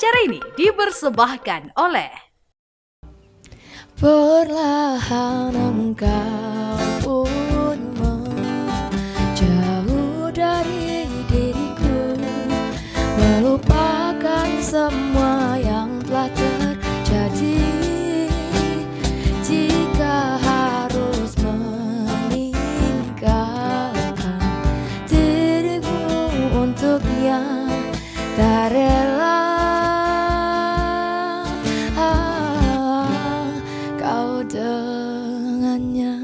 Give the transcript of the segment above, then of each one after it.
Acara ini dipersembahkan oleh perlahan engkau pun menjauh dari diriku, melupakan semua yang telah terjadi. Jika harus meninggalkan dirimu untuknya, tak rela kau dengannya.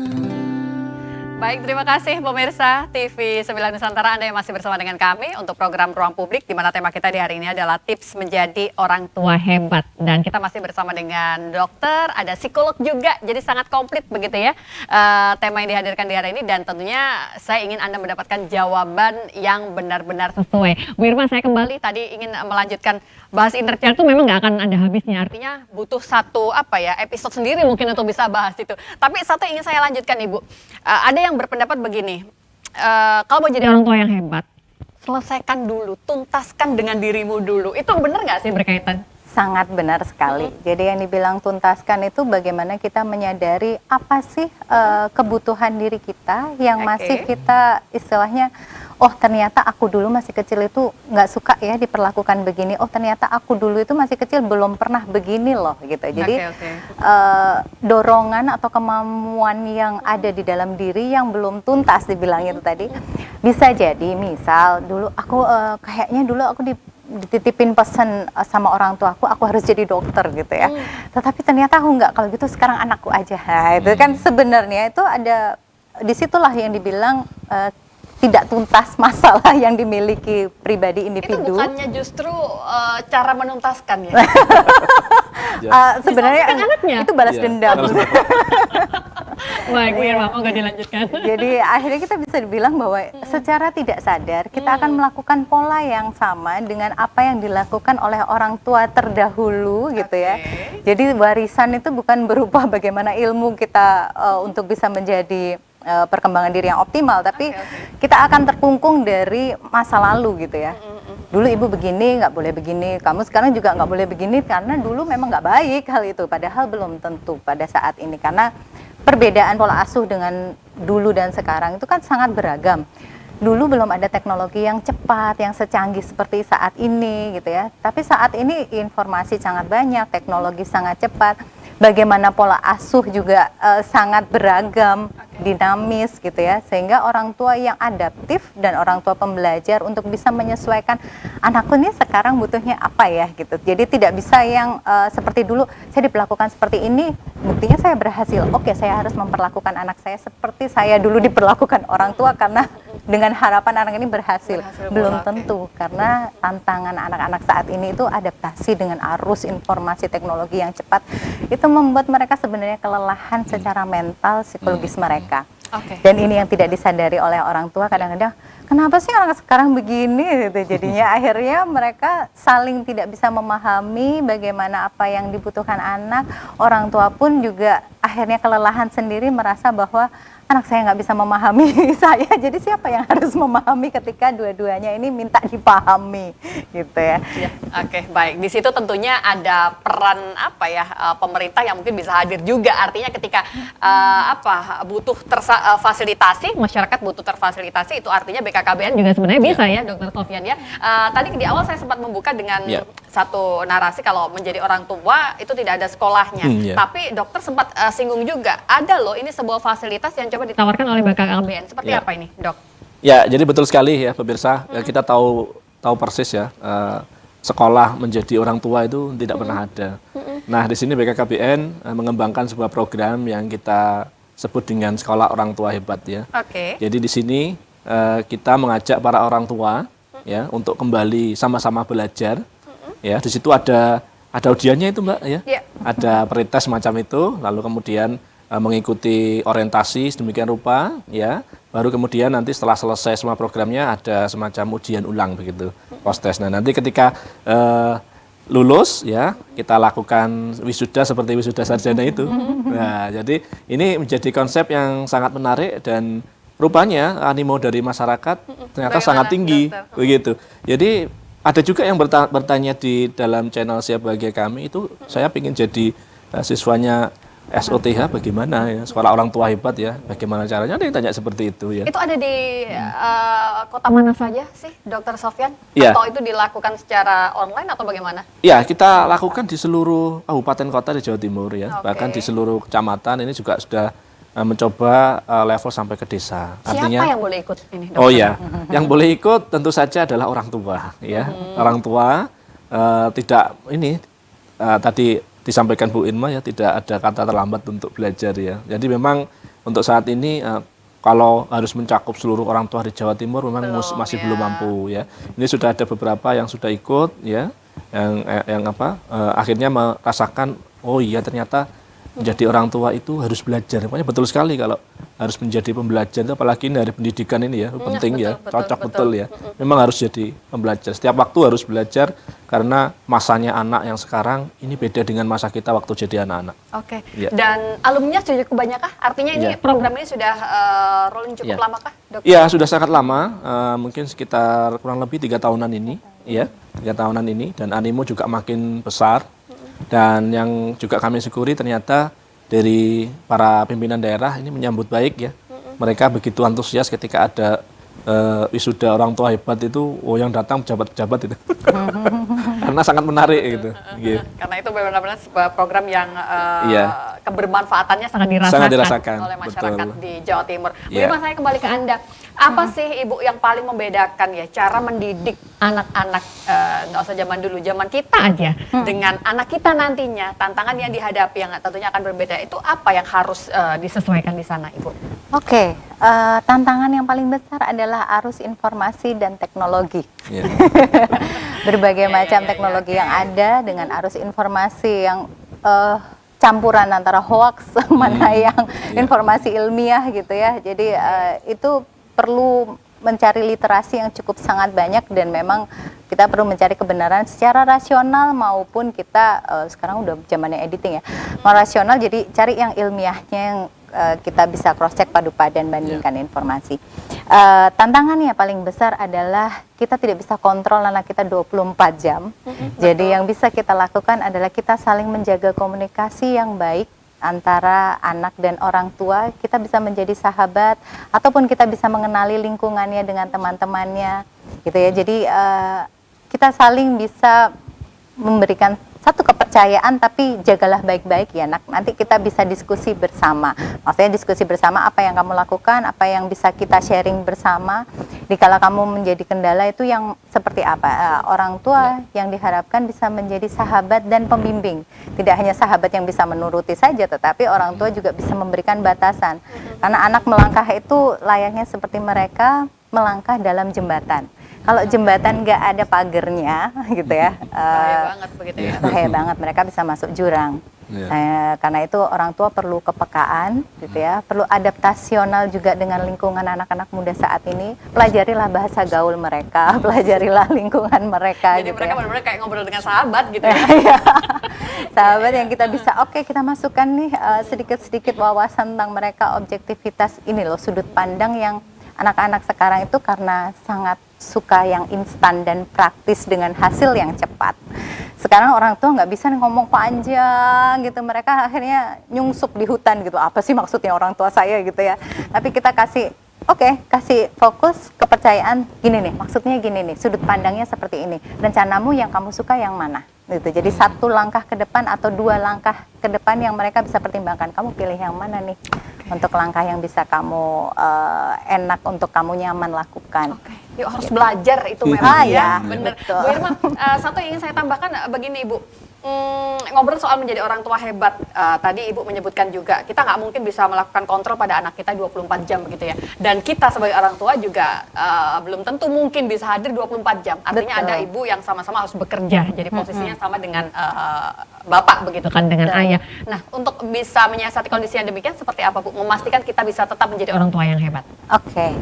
Baik, terima kasih pemirsa TV 9 Nusantara, Anda yang masih bersama dengan kami untuk program Ruang Publik, di mana tema kita di hari ini adalah tips menjadi orang tua hebat. Dan kita masih bersama dengan dokter, ada psikolog juga, jadi sangat komplit begitu ya tema yang dihadirkan di hari ini. Dan tentunya saya ingin Anda mendapatkan jawaban yang benar-benar sesuai. Bu Irma, saya kembali tadi ingin melanjutkan bahas inner child itu memang nggak akan ada habisnya. Artinya butuh satu episode sendiri mungkin untuk bisa bahas itu. Tapi satu ingin saya lanjutkan, Ibu. Ada yang berpendapat begini, kalau mau jadi orang tua yang hebat, selesaikan dulu, tuntaskan dengan dirimu dulu. Itu benar nggak sih berkaitan? Sangat benar sekali. Jadi yang dibilang tuntaskan itu bagaimana kita menyadari apa sih kebutuhan diri kita yang masih kita istilahnya, oh ternyata aku dulu masih kecil itu nggak suka ya diperlakukan begini. Oh ternyata aku dulu itu masih kecil belum pernah begini loh gitu. Jadi dorongan atau kemampuan yang ada di dalam diri yang belum tuntas dibilangnya itu tadi. Bisa jadi misal dulu aku kayaknya dulu aku dititipin pesan sama orang tua aku harus jadi dokter gitu ya. Tetapi ternyata aku nggak, kalau gitu sekarang anakku aja. Nah, itu kan sebenarnya itu ada, disitulah yang dibilang tidak tuntas masalah yang dimiliki pribadi individu. Itu bukannya justru cara menuntaskan ya? Sebenarnya itu balas dendam. Baik, Bu Irma, mau nggak dilanjutkan? Jadi akhirnya kita bisa dibilang bahwa secara tidak sadar kita akan melakukan pola yang sama dengan apa yang dilakukan oleh orang tua terdahulu gitu ya. Jadi warisan itu bukan berupa bagaimana ilmu kita untuk bisa menjadi perkembangan diri yang optimal, tapi kita akan terkungkung dari masa lalu gitu ya. Dulu ibu begini, nggak boleh begini, kamu sekarang juga nggak boleh begini karena dulu memang nggak baik hal itu, padahal belum tentu pada saat ini, karena perbedaan pola asuh dengan dulu dan sekarang itu kan sangat beragam. Dulu belum ada teknologi yang cepat, yang secanggih seperti saat ini gitu ya. Tapi saat ini informasi sangat banyak, teknologi sangat cepat. Bagaimana pola asuh juga sangat beragam, dinamis gitu ya. Sehingga orang tua yang adaptif dan orang tua pembelajar untuk bisa menyesuaikan anakku ini sekarang butuhnya apa ya gitu. Jadi tidak bisa yang seperti dulu saya diperlakukan seperti ini, buktinya saya berhasil. Oke, saya harus memperlakukan anak saya seperti saya dulu diperlakukan orang tua karena dengan harapan anak ini berhasil. Belum tentu, karena tantangan anak-anak saat ini itu adaptasi dengan arus informasi teknologi yang cepat. Itu membuat mereka sebenarnya kelelahan secara mental, psikologis mereka. Dan ini yang tidak disadari oleh orang tua kadang-kadang, kenapa sih anak sekarang begini gitu. Jadinya akhirnya mereka saling tidak bisa memahami bagaimana apa yang dibutuhkan anak. Orang tua pun juga akhirnya kelelahan sendiri, merasa bahwa anak saya nggak bisa memahami saya, jadi siapa yang harus memahami ketika dua-duanya ini minta dipahami gitu ya. Oke, baik. Di situ tentunya ada peran pemerintah yang mungkin bisa hadir juga. Artinya ketika butuh fasilitasi, masyarakat butuh terfasilitasi, itu artinya BKKBN juga sebenarnya bisa ya, Dokter Sofyan ya. Tadi di awal saya sempat membuka dengan satu narasi kalau menjadi orang tua itu tidak ada sekolahnya. Tapi dokter sempat singgung juga, ada loh ini sebuah fasilitas yang coba ditawarkan oleh BKKBN. Seperti apa ini, Dok? Ya, jadi betul sekali ya pemirsa. Kita tahu persis ya, sekolah menjadi orang tua itu tidak pernah ada. Nah, di sini BKKBN mengembangkan sebuah program yang kita sebut dengan Sekolah Orang Tua Hebat ya. Jadi di sini kita mengajak para orang tua ya untuk kembali sama-sama belajar. Ya, di situ ada ujiannya itu, Mbak ya. Ada pretest semacam itu, lalu kemudian mengikuti orientasi sedemikian rupa ya, baru kemudian nanti setelah selesai semua programnya ada semacam ujian ulang begitu, post test. Nah, nanti ketika lulus ya, kita lakukan wisuda seperti wisuda sarjana itu. Nah, jadi ini menjadi konsep yang sangat menarik dan rupanya animo dari masyarakat ternyata sangat tinggi begitu. Jadi Ada juga yang bertanya di dalam channel Siap Bahagia kami itu, saya ingin jadi siswanya SOTH bagaimana ya, sekolah orang tua hebat ya, bagaimana caranya, ada yang tanya seperti itu ya. Itu ada di kota mana saja sih, Dokter Sofyan? Iya. Atau itu dilakukan secara online atau bagaimana? Ya, kita lakukan di seluruh kabupaten kota di Jawa Timur ya, Oke. bahkan di seluruh kecamatan ini juga sudah mencoba level sampai ke desa. Siapa yang boleh ikut ini, Dokter? Oh ya, yang boleh ikut tentu saja adalah orang tua ya. Orang tua tidak ini tadi disampaikan Bu Inma ya, tidak ada kata terlambat untuk belajar ya. Jadi memang untuk saat ini kalau harus mencakup seluruh orang tua di Jawa Timur memang masih belum mampu ya. Ini sudah ada beberapa yang sudah ikut ya, yang akhirnya merasakan oh iya ternyata menjadi orang tua itu harus belajar. Makanya betul sekali kalau harus menjadi pembelajar itu, apalagi ini hari pendidikan ini ya, penting ya, cocok betul ya. Memang harus jadi pembelajar. Setiap waktu harus belajar karena masanya anak yang sekarang ini beda dengan masa kita waktu jadi anak-anak. Oke. Ya. Dan alumninya sudah cukup banyak kah? Artinya ini Ya. program ini sudah rolling cukup Ya. lama kah, Dok? Iya, sudah sangat lama, mungkin sekitar kurang lebih 3 tahunan ini, ya, 3 tahunan ini, dan animo juga makin besar. Dan yang juga kami syukuri ternyata dari para pimpinan daerah ini menyambut baik ya. Mereka begitu antusias ketika ada wisuda orang tua hebat itu, oh yang datang pejabat-pejabat itu. Karena sangat menarik gitu. Gitu. Karena itu benar-benar sebuah program yang Iya. kebermanfaatannya sangat dirasakan, Sangat dirasakan, oleh masyarakat betul. di Jawa Timur. Bu Iya. Irma, saya kembali ke Anda. Apa sih Ibu yang paling membedakan ya cara mendidik anak-anak, nggak usah zaman dulu, zaman kita aja, dengan anak kita nantinya, tantangan yang dihadapi yang tentunya akan berbeda, itu apa yang harus disesuaikan di sana, Ibu? Oke, tantangan yang paling besar adalah arus informasi dan teknologi. Ya. Berbagai macam teknologi yang ada dengan arus informasi yang campuran antara hoax mana yang informasi ilmiah gitu ya. Jadi itu perlu mencari literasi yang cukup sangat banyak, dan memang kita perlu mencari kebenaran secara rasional maupun kita sekarang udah zamannya editing ya, mau rasional, jadi cari yang ilmiahnya yang kita bisa cross check, padu padan, bandingkan informasi. Tantangannya paling besar adalah kita tidak bisa kontrol anak kita 24 jam. Jadi yang bisa kita lakukan adalah kita saling menjaga komunikasi yang baik antara anak dan orang tua. Kita bisa menjadi sahabat, ataupun kita bisa mengenali lingkungannya dengan teman-temannya gitu ya. Jadi kita saling bisa memberikan satu kepercayaan, tapi jagalah baik-baik ya nak. Nanti kita bisa diskusi bersama. Maksudnya diskusi bersama apa yang kamu lakukan, apa yang bisa kita sharing bersama. Dikala kamu menjadi kendala itu yang seperti apa? Orang tua yang diharapkan bisa menjadi sahabat dan pembimbing. Tidak hanya sahabat yang bisa menuruti saja, tetapi orang tua juga bisa memberikan batasan. Karena anak melangkah itu layaknya seperti mereka melangkah dalam jembatan. Kalau jembatan nggak ada pagernya gitu ya, Bahaya banget begitu ya. bahaya banget, mereka bisa masuk jurang. Karena itu orang tua perlu kepekaan gitu ya, perlu adaptasional juga dengan lingkungan anak-anak muda saat ini. Pelajarilah bahasa gaul mereka, pelajarilah lingkungan mereka. Jadi gitu mereka ya. benar-benar kayak ngobrol dengan sahabat gitu ya. Iya. Sahabat yang kita bisa, oke, kita masukkan nih sedikit-sedikit wawasan tentang mereka, objektivitas ini loh, sudut pandang yang anak-anak sekarang itu karena sangat suka yang instan dan praktis dengan hasil yang cepat. Sekarang orang tua nggak bisa ngomong panjang gitu, mereka akhirnya nyungsup di hutan gitu. Apa sih maksudnya orang tua saya gitu ya. Tapi kita kasih, kasih fokus, kepercayaan, gini nih, maksudnya gini nih, sudut pandangnya seperti ini. Rencanamu yang kamu suka yang mana? Gitu. Jadi 1 langkah ke depan atau 2 langkah ke depan yang mereka bisa pertimbangkan. Kamu pilih yang mana nih untuk langkah yang bisa kamu enak untuk kamu nyaman lakukan. Yuk harus belajar itu memang ya, bener. betul. Bu Irma, satu yang ingin saya tambahkan begini Ibu, ngobrol soal menjadi orang tua hebat, tadi Ibu menyebutkan juga kita nggak mungkin bisa melakukan kontrol pada anak kita 24 jam begitu ya, dan kita sebagai orang tua juga belum tentu mungkin bisa hadir 24 jam, artinya Betul. ada ibu yang sama-sama harus bekerja, jadi posisinya sama dengan bapak begitu kan, dengan ayah. Nah, untuk bisa menyiasati kondisi yang demikian seperti apa Bu, memastikan kita bisa tetap menjadi orang tua yang hebat? Oke.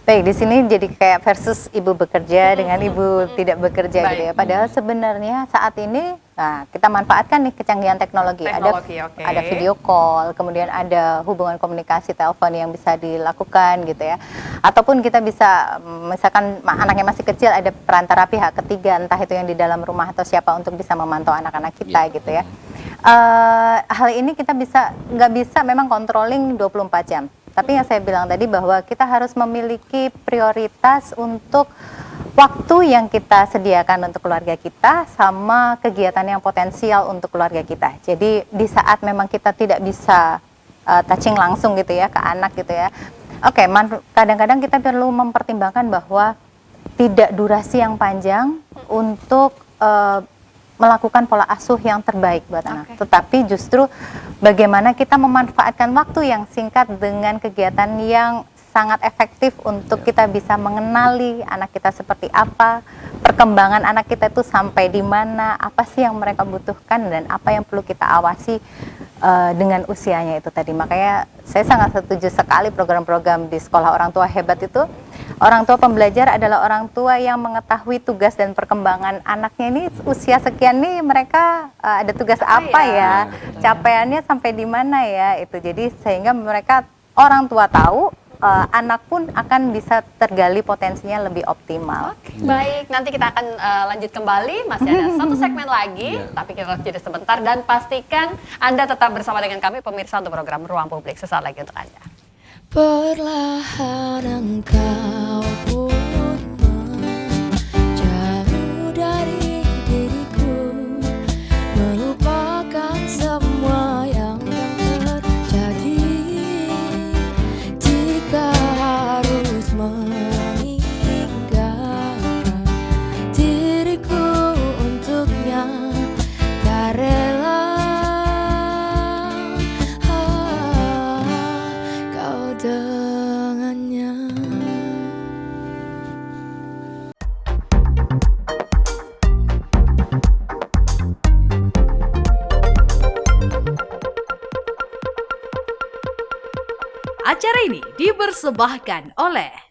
Baik, di sini jadi kayak versus ibu bekerja dengan ibu tidak bekerja gitu ya. Padahal sebenarnya saat ini Nah, kita manfaatkan nih kecanggihan teknologi. Teknologi, oke. Ada video call, kemudian ada hubungan komunikasi telepon yang bisa dilakukan gitu ya. Ataupun kita bisa, misalkan anaknya masih kecil, ada perantara pihak ketiga, entah itu yang di dalam rumah atau siapa untuk bisa memantau anak-anak kita gitu ya. Hal ini kita nggak bisa memang controlling 24 jam. Tapi yang saya bilang tadi bahwa kita harus memiliki prioritas untuk waktu yang kita sediakan untuk keluarga kita sama kegiatan yang potensial untuk keluarga kita. Jadi di saat memang kita tidak bisa touching langsung gitu ya ke anak gitu ya. Oke, kadang-kadang kita perlu mempertimbangkan bahwa tidak durasi yang panjang untuk melakukan pola asuh yang terbaik buat anak. Tetapi justru bagaimana kita memanfaatkan waktu yang singkat dengan kegiatan yang sangat efektif untuk kita bisa mengenali anak kita seperti apa, perkembangan anak kita itu sampai di mana, apa sih yang mereka butuhkan dan apa yang perlu kita awasi dengan usianya itu tadi. Makanya saya sangat setuju sekali program-program di Sekolah Orang Tua Hebat itu. Orang tua pembelajar adalah orang tua yang mengetahui tugas dan perkembangan anaknya ini usia sekian nih mereka ada tugas apa ya, capaiannya sampai di mana ya itu. Jadi sehingga mereka orang tua tahu, anak pun akan bisa tergali potensinya lebih optimal. Baik, nanti kita akan lanjut kembali, masih ada satu segmen lagi, tapi kita harus jeda sebentar dan pastikan Anda tetap bersama dengan kami pemirsa untuk program Ruang Publik sesaat lagi untuk Anda. Perlahan engkau pun menjauh dari diriku, melupakan semua yang terjadi. Jika harus meninggalkan diriku untuknya, tak rela kau dengannya. Acara ini dipersembahkan oleh